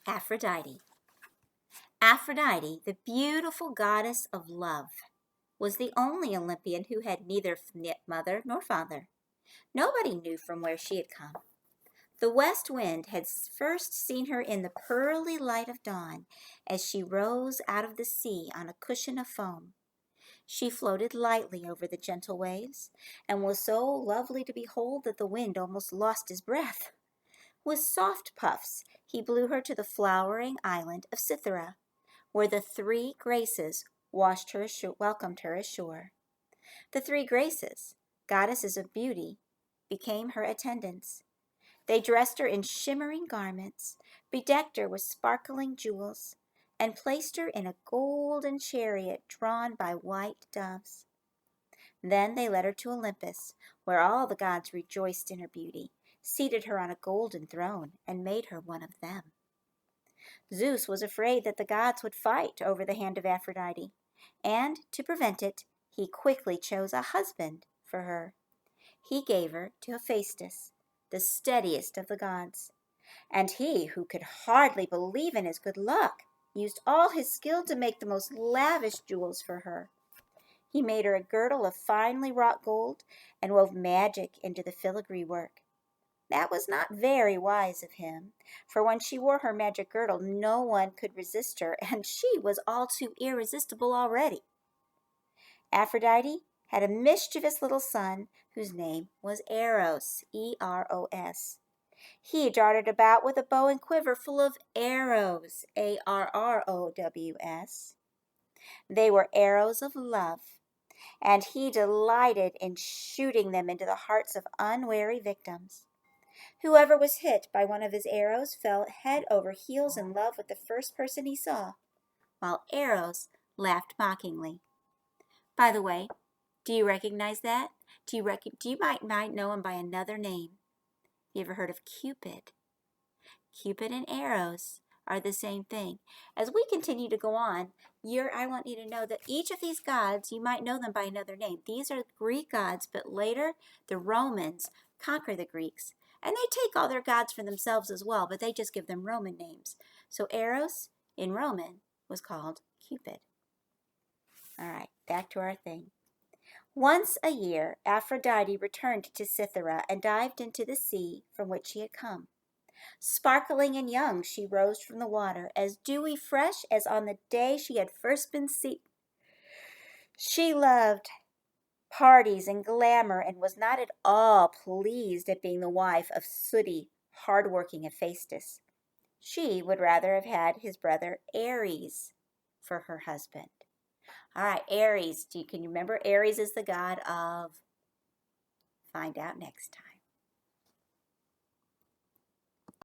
Aphrodite. Aphrodite, the beautiful goddess of love, was the only Olympian who had neither mother nor father. Nobody knew from where she had come. The west wind had first seen her in the pearly light of dawn as she rose out of the sea on a cushion of foam. She floated lightly over the gentle waves and was so lovely to behold that the wind almost lost his breath. With soft puffs, he blew her to the flowering island of Cythera, where the three Graces welcomed her ashore. The three Graces, goddesses of beauty, became her attendants. They dressed her in shimmering garments, bedecked her with sparkling jewels, and placed her in a golden chariot drawn by white doves. Then they led her to Olympus, where all the gods rejoiced in her beauty, seated her on a golden throne, and made her one of them. Zeus was afraid that the gods would fight over the hand of Aphrodite, and to prevent it, he quickly chose a husband for her. He gave her to Hephaestus, the steadiest of the gods, and he, who could hardly believe in his good luck, used all his skill to make the most lavish jewels for her. He made her a girdle of finely wrought gold and wove magic into the filigree work. That was not very wise of him, for when she wore her magic girdle, no one could resist her, and she was all too irresistible already. Aphrodite had a mischievous little son whose name was Eros, E-R-O-S. He darted about with a bow and quiver full of arrows, A-R-R-O-W-S. They were arrows of love, and he delighted in shooting them into the hearts of unwary victims. Whoever was hit by one of his arrows fell head over heels in love with the first person he saw, while Eros laughed mockingly. By the way, do you recognize that? You might know him by another name. You ever heard of Cupid? Cupid and Eros are the same thing. As we continue to go on, I want you to know that each of these gods, you might know them by another name. These are Greek gods, but later the Romans conquer the Greeks. And they take all their gods for themselves as well, but they just give them Roman names. So Eros in Roman was called Cupid. All right, back to our thing. Once a year, Aphrodite returned to Cythera and dived into the sea from which she had come. Sparkling and young, she rose from the water, as dewy fresh as on the day she had first been seen. She loved parties and glamour and was not at all pleased at being the wife of sooty, hard-working Hephaestus. She would rather have had his brother Ares for her husband. All right, Ares. Can you remember? Ares is the god of... Find out next time.